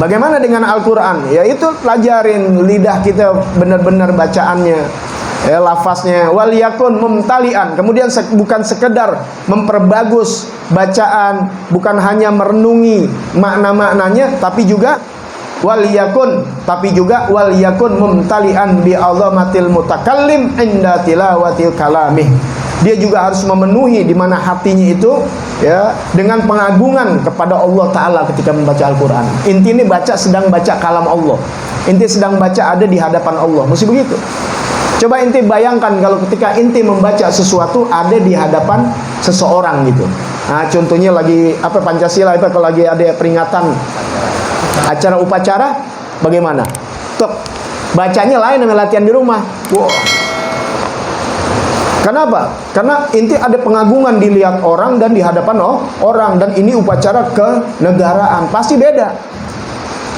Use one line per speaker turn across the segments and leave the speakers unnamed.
Bagaimana dengan Al-Quran? Yaitu pelajarin lidah kita benar-benar bacaannya, lafaznya. Wal yakun mumtalian. Kemudian bukan sekedar memperbagus bacaan, bukan hanya merenungi makna-maknanya, tapi juga wal yakun mumtalian bi azamatil mutakallim inda tilawatil kalamih. Dia juga harus memenuhi di mana hatinya itu dengan pengagungan kepada Allah Ta'ala ketika membaca Al-Quran. Inti ini sedang baca kalam Allah. Inti sedang baca ada di hadapan Allah. Mesti begitu. Coba inti bayangkan kalau ketika inti membaca sesuatu ada di hadapan seseorang gitu. Nah, contohnya lagi Pancasila, kalau lagi ada peringatan acara upacara, bagaimana? Tuh, bacanya lain dengan latihan di rumah. Wow. Kenapa? Karena inti ada pengagungan dilihat orang dan di hadapan orang, dan ini upacara kenegaraan, pasti beda.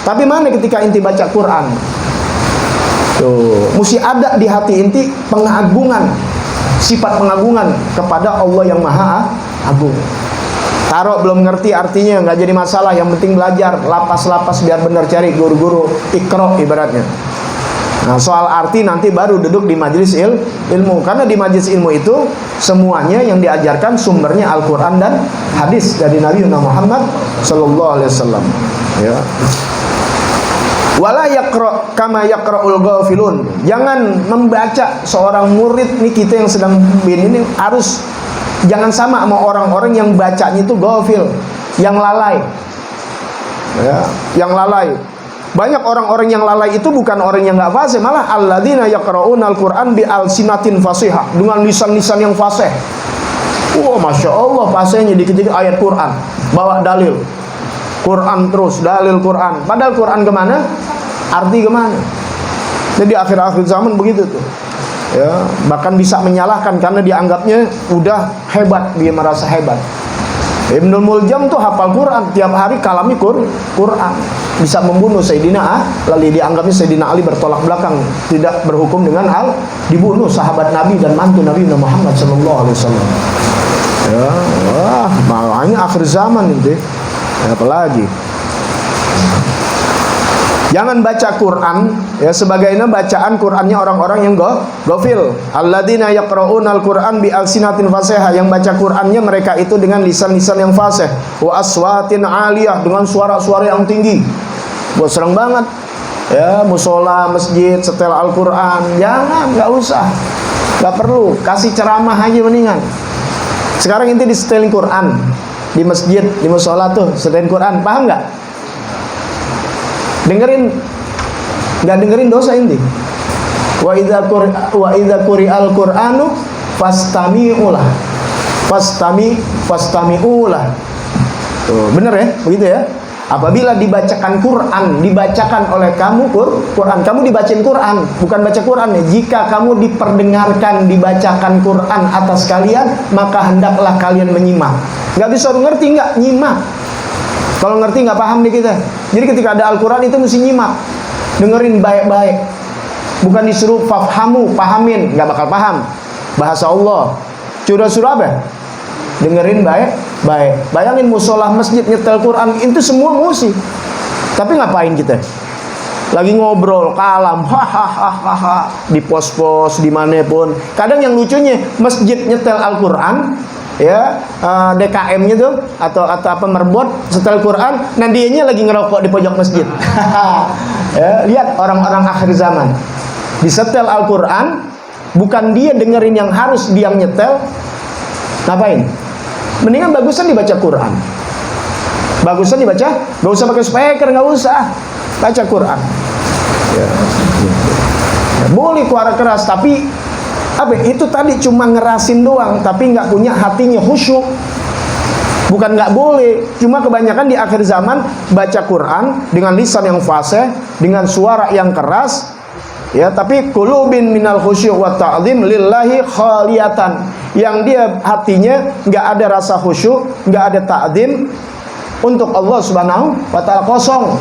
Tapi mana ketika inti baca Quran? Tuh, mesti ada di hati inti pengagungan, sifat pengagungan kepada Allah yang Maha Agung. Taruh belum ngerti artinya, nggak jadi masalah, yang penting belajar lapas-lapas biar benar, cari guru-guru ikro ibaratnya. Nah, soal arti nanti baru duduk di majelis ilmu. Karena di majelis ilmu itu semuanya yang diajarkan sumbernya Al-Quran dan hadis dari Nabi Muhammad Sallallahu Alaihi Wasallam. Ya. Wala yaqra kama yaqra'ul ghafilun. Jangan membaca seorang murid nih, kita yang sedang ini harus jangan sama orang-orang yang bacanya itu ghafil, yang lalai. Ya, yang lalai. Banyak orang-orang yang lalai itu bukan orang yang nggak fasih, malah alladzina yaqra'unal Qur'an bi alsinatin fasihah, dengan lisan-lisan yang fasih. Wah, masya Allah, fasihnya dikit-dikit ayat Quran, bawa dalil Quran terus, dalil Quran. Padahal Quran kemana? Arti kemana? Jadi akhir-akhir zaman begitu tuh. Ya, bahkan bisa menyalahkan karena dianggapnya udah hebat, dia merasa hebat. Ibnul Muljam tuh hafal Quran, tiap hari kalami Quran, bisa membunuh Sayyidina Ali, dianggapnya Sayyidina Ali bertolak belakang, tidak berhukum dengan dibunuh sahabat Nabi dan mantu Nabi Muhammad Sallallahu Alaihi Wasallam. Ya, makanya akhir zaman itu, apalagi. Jangan baca Quran sebagaimana bacaan Qurannya orang-orang yang ghafil. Alladzina yaqra'unal Qur'an bi alsinatin fasihah, yang baca Qurannya mereka itu dengan lisan-lisan yang fasih, wa aswatin aliyah, dengan suara-suara yang tinggi. Buat serang banget. Ya, musola, masjid, setel Al-Quran, jangan, nggak usah, nggak perlu, kasih ceramah aja mendingan. Sekarang inti disetelin Quran di masjid, di musola tuh setelin Quran, paham nggak? Dengerin, nggak dengerin dosa inti. Wa idza quri'al Qur'anu fastami'ulah. Fastami'ulah. Tuh, bener ya? Begitu ya? Apabila dibacakan Quran, dibacakan oleh kamu Quran, kamu dibacain Quran, bukan baca Quran ya. Jika kamu diperdengarkan, dibacakan Quran atas kalian, maka hendaklah kalian menyimak. Nggak bisa ngerti, nggak nyimak. Kalau ngerti nggak paham nih kita. Jadi ketika ada Al-Quran itu mesti nyimak, dengerin baik-baik. Bukan disuruh fafhamu, pahamin, nggak bakal paham bahasa Allah. Suruh apa? Dengerin baik-baik. Bayangin musolah, masjid, nyetel Quran, itu semua musik. Tapi ngapain kita? Lagi ngobrol, kalam, hahaha, di pos-pos, dimanapun. Kadang yang lucunya, masjid nyetel Al-Quran, ya, DKM-nya tuh atau apa merbot setel Quran, nah dianya lagi ngerokok di pojok masjid. Ya, lihat orang-orang akhir zaman disetel Al-Quran, bukan dia dengerin yang harus dia nyetel, ngapain? Mendingan bagusan dibaca Quran, bagusan dibaca, gak usah pakai speaker, gak usah, baca Quran. Ya, ya, boleh suara keras, tapi itu tadi cuma ngerasin doang, tapi nggak punya hatinya khusyuk. Bukan nggak boleh, cuma kebanyakan di akhir zaman baca Quran dengan lisan yang fasih, dengan suara yang keras, ya, tapi qulubin minal khusyuk wa ta'zim lillahi khaliyatan, yang dia hatinya nggak ada rasa khusyuk, nggak ada ta'zim untuk Allah Subhanahu wa Ta'ala, kosong.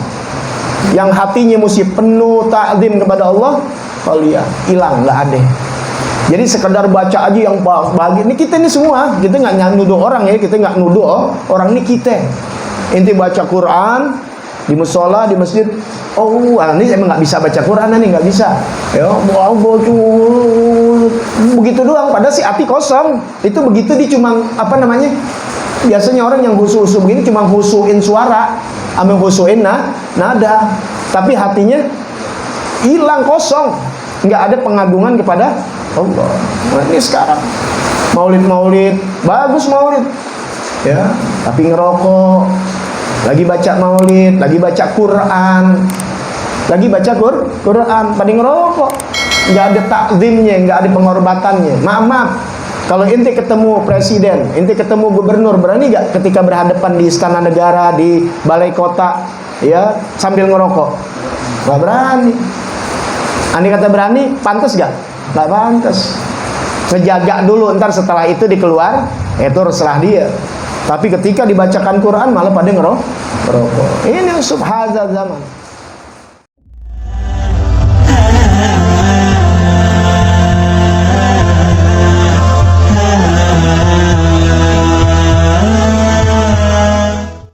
Yang hatinya mesti penuh ta'zim kepada Allah, khaliyah, hilang, nggak ada. Jadi sekedar baca aja yang bahagia. Ini kita ini semua, kita nggak nuduh orang ya, kita nggak nuduh orang, ini kita. Inti baca Quran, di musola, di masjid. Oh, ini emang nggak bisa baca Quran nih, nggak bisa. Ya, begitu doang. Padahal si hati kosong. Itu begitu dia cuma apa namanya? Biasanya orang yang husu-husu begini cuma husuin suara, ambil husuin nada, tapi hatinya hilang, kosong, nggak ada pengagungan kepada Allah. Nah, ini sekarang maulid bagus maulid, ya, tapi ngerokok, lagi baca maulid, lagi baca Quran, Quran, pada ngerokok, nggak ada takzimnya, nggak ada penghormatannya. Maaf, kalau inti ketemu presiden, inti ketemu gubernur, berani gak ketika berhadapan di istana negara, di balai kota, ya, sambil ngerokok? Gak berani. Andai kata berani, pantas gak? Gak pantas. Sejaga dulu, ntar setelah itu dikeluar, itu terserah dia. Tapi ketika dibacakan Quran malah pada ngerokok. Ini subhazal zaman.